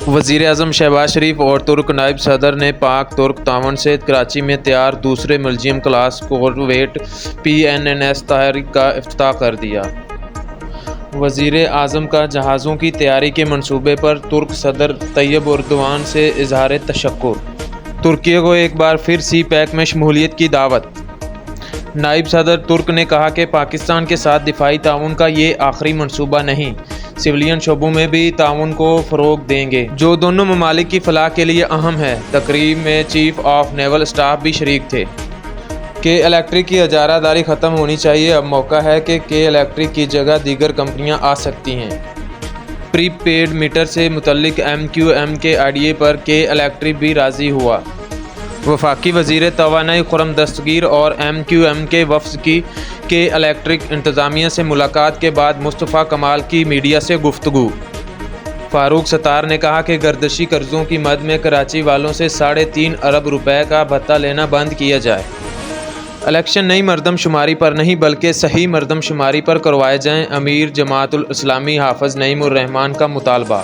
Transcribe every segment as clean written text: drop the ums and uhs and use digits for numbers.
وزیر اعظم شہباز شریف اور ترک نائب صدر نے پاک ترک تعاون سے کراچی میں تیار دوسرے بلجیم کلاس کورویٹ PNNS طائرہ کا افتتاح کر دیا۔ وزیر اعظم کا جہازوں کی تیاری کے منصوبے پر ترک صدر طیب اردوان سے اظہار تشکر۔ ترکی کو ایک بار پھر CPEC میں شمولیت کی دعوت۔ نائب صدر ترک نے کہا کہ پاکستان کے ساتھ دفاعی تعاون کا یہ آخری منصوبہ نہیں، سویلین شعبوں میں بھی تعاون کو فروغ دیں گے، جو دونوں ممالک کی فلاح کے لیے اہم ہے۔ تقریب میں چیف آف نیول اسٹاف بھی شریک تھے۔ الیکٹرک کی اجارہ داری ختم ہونی چاہیے، اب موقع ہے کہ الیکٹرک کی جگہ دیگر کمپنیاں آ سکتی ہیں۔ پری پیڈ میٹر سے متعلق MQM کے آئیڈیا پر الیکٹرک بھی راضی ہوا۔ وفاقی وزیر توانائی خرم دستگیر اور MQM کے وفد کی الیکٹرک انتظامیہ سے ملاقات کے بعد مصطفیٰ کمال کی میڈیا سے گفتگو۔ فاروق ستار نے کہا کہ گردشی قرضوں کی مد میں کراچی والوں سے 3.5 ارب روپے کا بھتہ لینا بند کیا جائے۔ الیکشن نئی مردم شماری پر نہیں بلکہ صحیح مردم شماری پر کروائے جائیں، امیر جماعت الاسلامی حافظ نعیم الرحمان کا مطالبہ۔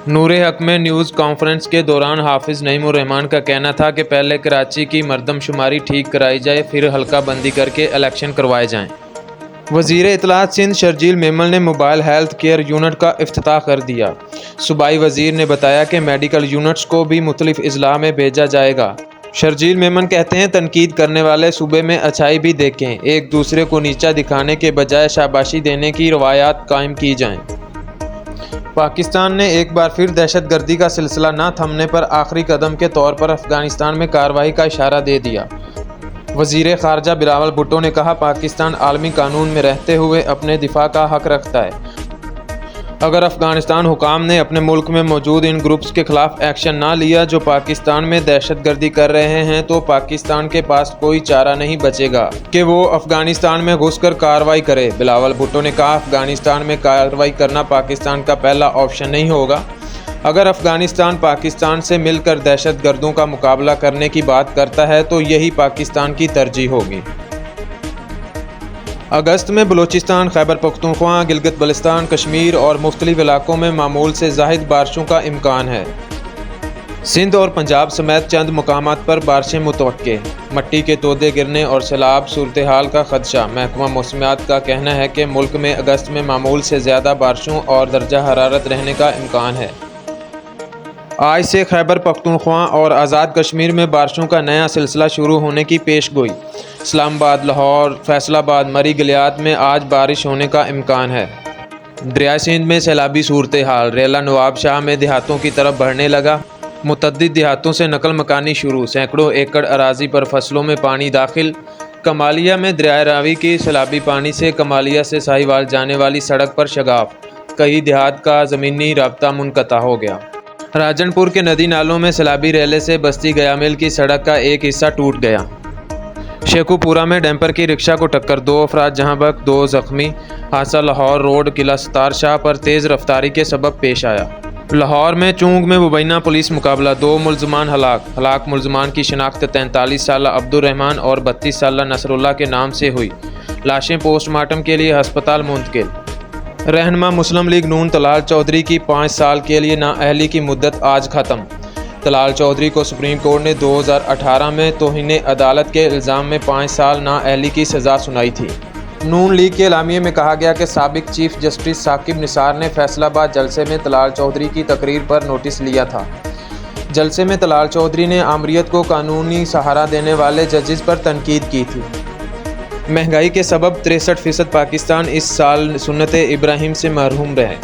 نور حق میں نیوز کانفرنس کے دوران حافظ نعیم الرحمان کا کہنا تھا کہ پہلے کراچی کی مردم شماری ٹھیک کرائی جائے، پھر حلقہ بندی کر کے الیکشن کروائے جائیں۔ وزیر اطلاعات سندھ شرجیل میمن نے موبائل ہیلتھ کیئر یونٹ کا افتتاح کر دیا۔ صوبائی وزیر نے بتایا کہ میڈیکل یونٹس کو بھی مختلف اضلاع میں بھیجا جائے گا۔ شرجیل میمن کہتے ہیں تنقید کرنے والے صوبے میں اچھائی بھی دیکھیں، ایک دوسرے کو نیچا دکھانے کے بجائے شاباشی دینے کی روایات قائم کی جائیں۔ پاکستان نے ایک بار پھر دہشت گردی کا سلسلہ نہ تھمنے پر آخری قدم کے طور پر افغانستان میں کارروائی کا اشارہ دے دیا۔ وزیر خارجہ بلاول بھٹو نے کہا پاکستان عالمی قانون میں رہتے ہوئے اپنے دفاع کا حق رکھتا ہے۔ اگر افغانستان حکام نے اپنے ملک میں موجود ان گروپس کے خلاف ایکشن نہ لیا جو پاکستان میں دہشت گردی کر رہے ہیں تو پاکستان کے پاس کوئی چارہ نہیں بچے گا کہ وہ افغانستان میں گھس کر کارروائی کرے۔ بلاول بھٹو نے کہا افغانستان میں کارروائی کرنا پاکستان کا پہلا آپشن نہیں ہوگا۔ اگر افغانستان پاکستان سے مل کر دہشت گردوں کا مقابلہ کرنے کی بات کرتا ہے تو یہی پاکستان کی ترجیح ہوگی۔ اگست میں بلوچستان، خیبر پختونخوا، گلگت بلتستان، کشمیر اور مختلف علاقوں میں معمول سے زائد بارشوں کا امکان ہے۔ سندھ اور پنجاب سمیت چند مقامات پر بارشیں متوقع، مٹی کے تودے گرنے اور سیلاب صورتحال کا خدشہ۔ محکمہ موسمیات کا کہنا ہے کہ ملک میں اگست میں معمول سے زیادہ بارشوں اور درجہ حرارت رہنے کا امکان ہے۔ آج سے خیبر پختونخوا اور آزاد کشمیر میں بارشوں کا نیا سلسلہ شروع ہونے کی پیش گوئی۔ اسلام آباد، لاہور، فیصل آباد، مری گلیات میں آج بارش ہونے کا امکان ہے۔ دریائے سندھ میں سیلابی صورتحال، ریلا نواب شاہ میں دیہاتوں کی طرف بڑھنے لگا۔ متعدد دیہاتوں سے نقل مکانی شروع، سینکڑوں ایکڑ اراضی پر فصلوں میں پانی داخل۔ کمالیہ میں دریائے راوی کی سیلابی پانی سے کمالیہ سے ساہیوال جانے والی سڑک پر شگاف، کئی دیہات کا زمینی رابطہ منقطع ہو گیا۔ راجن پور کے ندی نالوں میں سیلابی ریلے سے بستی گیا مل کی سڑک کا ایک حصہ ٹوٹ گیا۔ شیخو پورہ میں ڈیمپر کی رکشہ کو ٹکر، 2 افراد جہاں بحق 2 زخمی۔ حادثہ لاہور روڈ قلعہ ستار شاہ پر تیز رفتاری کے سبب پیش آیا۔ لاہور میں چونگ میں مبینہ پولیس مقابلہ، 2 ملزمان ہلاک ملزمان کی شناخت 43 سالہ عبد الرحمان اور 32 سالہ نصر اللہ کے نام سے ہوئی۔ لاشیں پوسٹ مارٹم کے لیے ہسپتال منتقل۔ رہنما مسلم لیگ نون طلال چودھری کی 5 سال کے لیے نااہلی کی مدت آج ختم۔ طلال چودھری کو سپریم کورٹ نے 2018 میں توہین عدالت کے الزام میں 5 سال نااہلی کی سزا سنائی تھی۔ نون لیگ کے اعلامیے میں کہا گیا کہ سابق چیف جسٹس ثاقب نثار نے فیصل آباد جلسے میں طلال چودھری کی تقریر پر نوٹس لیا تھا۔ جلسے میں طلال چودھری نے آمریت کو قانونی سہارا دینے والے ججز پر تنقید کی تھی۔ مہنگائی کے سبب 63% پاکستان اس سال سنت ابراہیم سے محروم رہے۔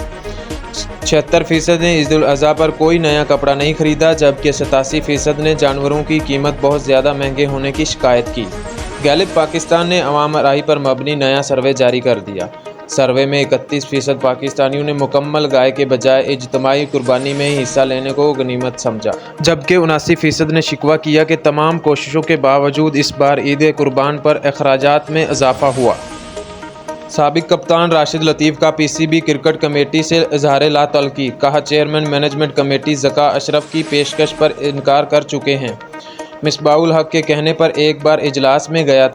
76% نے عید الاضحیٰ پر کوئی نیا کپڑا نہیں خریدا، جبکہ 87% نے جانوروں کی قیمت بہت زیادہ مہنگے ہونے کی شکایت کی۔ غالب پاکستان نے عوام رائے پر مبنی نیا سروے جاری کر دیا۔ سروے میں 31% پاکستانیوں نے مکمل گائے کے بجائے اجتماعی قربانی میں حصہ لینے کو غنیمت سمجھا، جبکہ 79% نے شکوہ کیا کہ تمام کوششوں کے باوجود اس بار عید قربان پر اخراجات میں اضافہ ہوا۔ سابق کپتان راشد لطیف کا PCB کرکٹ کمیٹی سے اظہار لا تعلقی، کہا چیئرمین مینجمنٹ کمیٹی ذکا اشرف کی پیشکش پر انکار کر چکے ہیں۔ مصباح الحق کے کہنے پر ایک بار اجلاس میں گیا